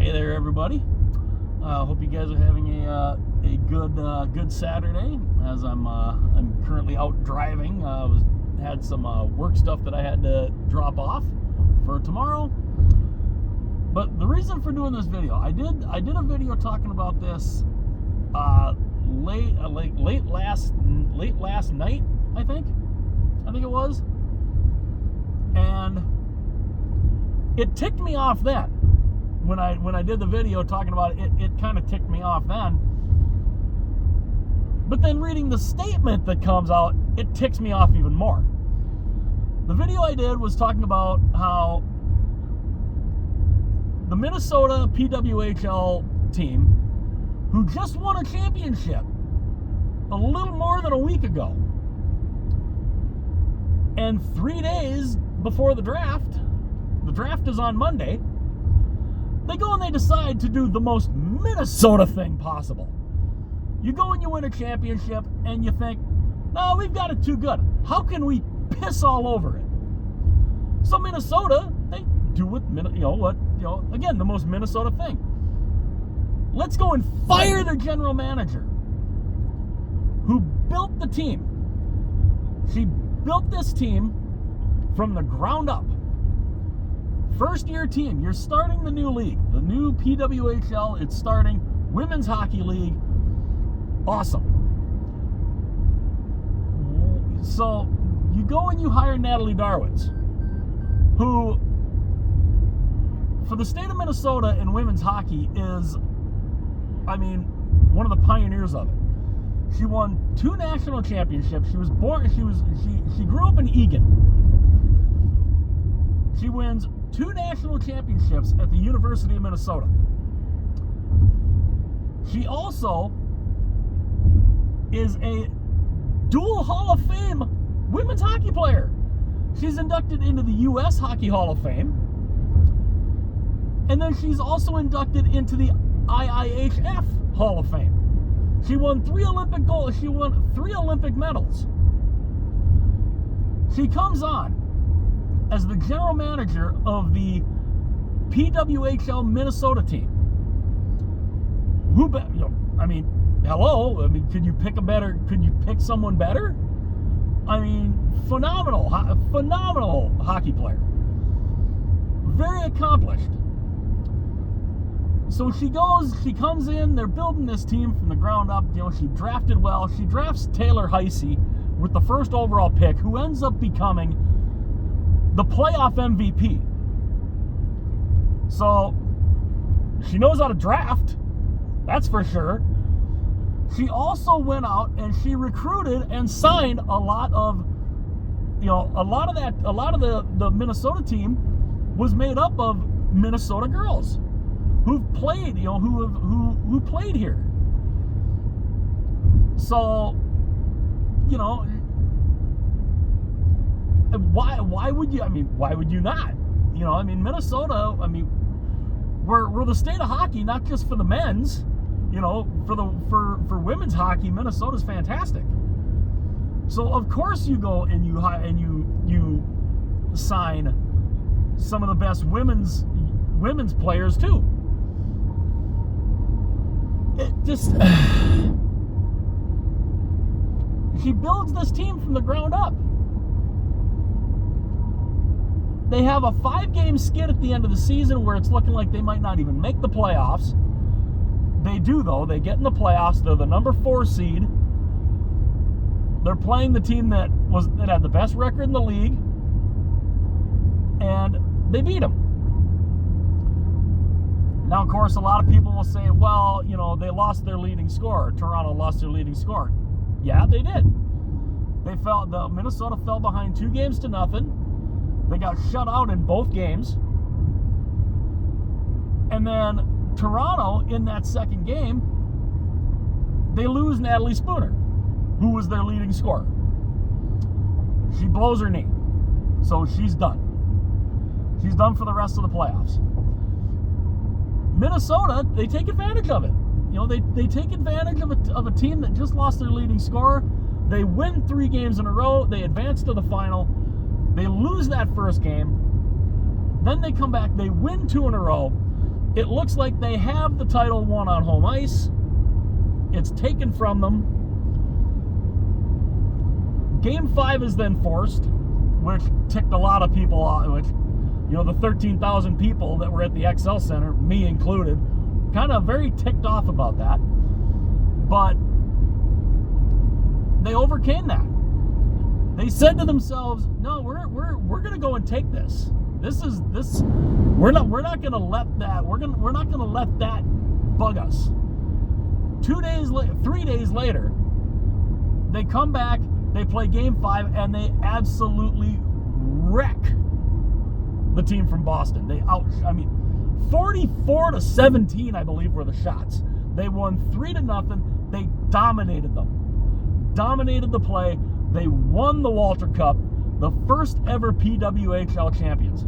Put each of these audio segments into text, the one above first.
Hey there, everybody. Hope you guys are having a good Saturday. As I'm currently out driving. Had some work stuff that I had to drop off for tomorrow. But the reason for doing this video, I did a video talking about this late last night. I think it was, and it ticked me off then. When I did the video talking about it, it kind of ticked me off then. But then reading the statement that comes out, it ticks me off even more. The video I did was talking about how the Minnesota PWHL team, who just won a championship a little more than a week ago, and 3 days before the draft is on Monday, they go and they decide to do the most Minnesota thing possible. You go and you win a championship and you think, no, we've got it too good. How can we piss all over it? So Minnesota, they do what, again, the most Minnesota thing. Let's go and fire their general manager who built the team. She built this team from the ground up. First year team, you're starting the new league, the new PWHL. It's starting, Women's Hockey League. Awesome. So you go and you hire Natalie Darwitz, who for the state of Minnesota in women's hockey is, one of the pioneers of it. She won 2 national championships. She grew up in Eagan. She wins 2 national championships at the University of Minnesota. She also is a dual Hall of Fame women's hockey player. She's inducted into the U.S. Hockey Hall of Fame. And then she's also inducted into the IIHF Hall of Fame. She won 3 Olympic goals. She won 3 Olympic medals. She comes on as the general manager of the PWHL Minnesota team. Could you pick someone better? Phenomenal hockey player. Very accomplished. So she comes in, they're building this team from the ground up. She drafted well. She drafts Taylor Heisey with the first overall pick, who ends up becoming the playoff MVP. So she knows how to draft, that's for sure. She also went out and she recruited and signed a lot of the Minnesota team was made up of Minnesota girls who've played, who played here. So, why would you not? Minnesota, we're the state of hockey, not just for the men's, for women's hockey. Minnesota's fantastic. So of course you go and you sign some of the best women's players too. It just she builds this team from the ground up. They have a 5-game skid at the end of the season where it's looking like they might not even make the playoffs. They do, though. They get in the playoffs. They're the number 4 seed. They're playing the team that had the best record in the league, and they beat them. Now, of course, a lot of people will say, well, they lost their leading scorer. Toronto lost their leading scorer. Yeah, they did. Minnesota fell behind 2-0. They got shut out in both games. And then Toronto, in that second game, they lose Natalie Spooner, who was their leading scorer. She blows her knee. So she's done. She's done for the rest of the playoffs. Minnesota, they take advantage of it. They take advantage of a team that just lost their leading scorer. They win 3 games in a row. They advance to the final. They lose that first game. Then they come back. They win 2 in a row. It looks like they have the title won on home ice. It's taken from them. Game 5 is then forced, which ticked a lot of people off, which, the 13,000 people that were at the XL Center, me included, kind of very ticked off about that. But they overcame that. They said to themselves, "No, we're going to go and take this. We're not going to let that. We're not going to let that bug us." 3 days later, they come back, they play game 5, and they absolutely wreck the team from Boston. 44-17, I believe, were the shots. They won 3-0. They dominated them. Dominated the play. They won the Walter Cup, the first ever PWHL champions.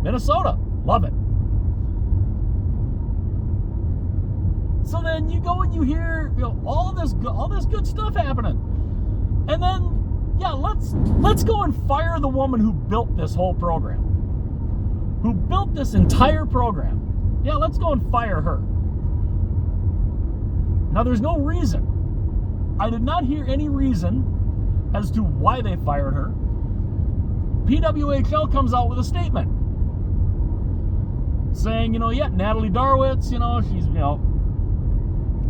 Minnesota, love it. So then you go and you hear all this good stuff happening, and then let's go and fire the woman who built this whole program, who built this entire program. Yeah, let's go and fire her. Now there's no reason. I did not hear any reason as to why they fired her. PWHL comes out with a statement saying, Natalie Darwitz,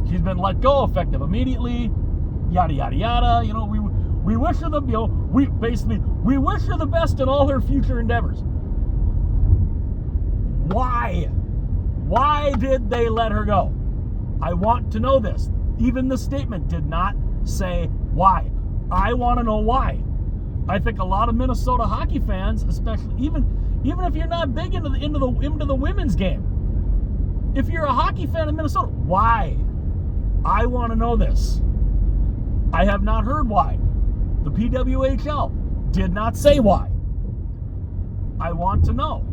she's been let go effective immediately, yada yada yada. We wish her we wish her the best in all her future endeavors. Why? Why did they let her go? I want to know this. Even the statement did not say why. I want to know why. I think a lot of Minnesota hockey fans, especially even if you're not big into the women's game, if you're a hockey fan in Minnesota, why? I want to know this. I have not heard why. The PWHL did not say why. I want to know.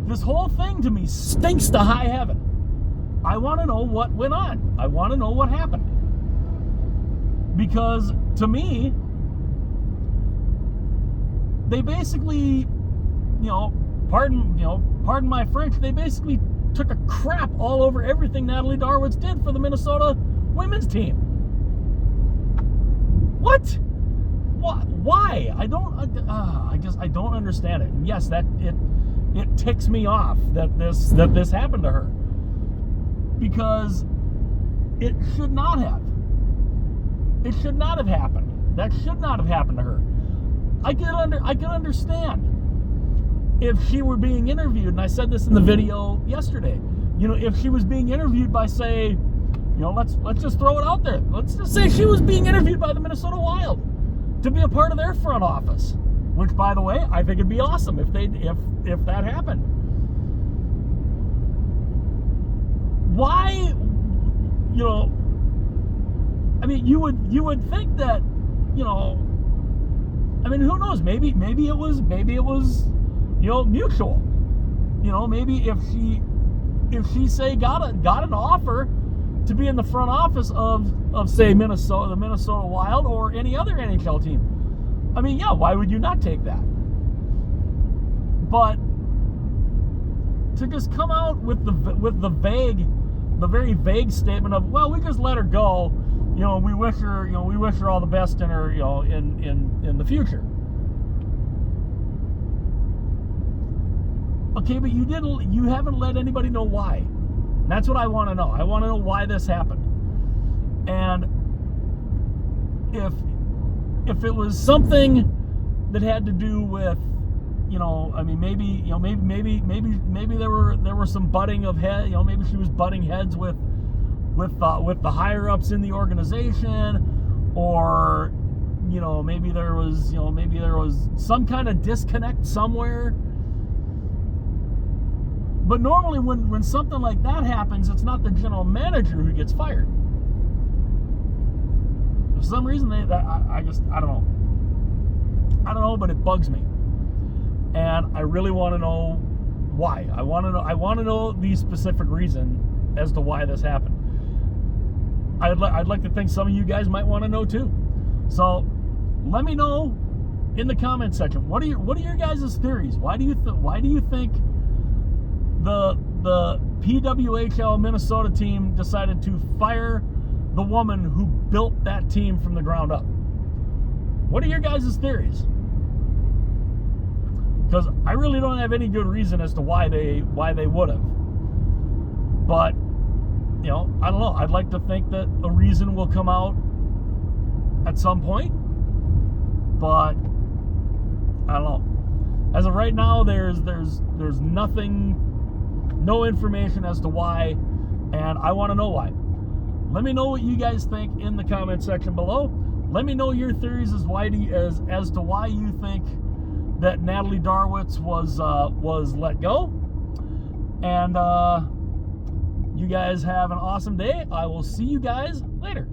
This whole thing to me stinks to high heaven. I want to know what went on. I want to know what happened. Because to me, they basically, pardon my French, they basically took a crap all over everything Natalie Darwitz did for the Minnesota women's team. What? Why? I don't understand it. And yes, that it ticks me off that this happened to her, because it should not have. It should not have happened. That should not have happened to her. I could understand if she were being interviewed, and I said this in the video yesterday. If she was being interviewed by, say, let's just throw it out there. Let's just say she was being interviewed by the Minnesota Wild to be a part of their front office. Which, by the way, I think it'd be awesome if that happened. Why? You would think that, who knows? Maybe it was mutual. Maybe if she say got an offer to be in the front office of say the Minnesota Wild or any other NHL team. Why would you not take that? But to just come out with the very vague statement of, well, we just let her go. We wish her all the best in her, in the future. Okay, but you haven't let anybody know why. That's what I want to know. I want to know why this happened. And if it was something that had to do with, maybe there were some butting of head, maybe she was butting heads with the higher ups in the organization, or maybe there was some kind of disconnect somewhere. But normally when something like that happens, it's not the general manager who gets fired. For some reason, I don't know. I don't know, but it bugs me. And I really want to know why. I want to know the specific reason as to why this happened. I'd like to think some of you guys might want to know too. So let me know in the comment section. What are your guys' theories? Why do you think the PWHL Minnesota team decided to fire the woman who built that team from the ground up? What are your guys' theories? Because I really don't have any good reason as to why they would have. But, you know, I don't know. I'd like to think that a reason will come out at some point. But I don't know. As of right now, there's nothing, no information as to why, and I want to know why. Let me know what you guys think in the comment section below. Let me know your theories as to why you think that Natalie Darwitz was let go. And you guys have an awesome day. I will see you guys later.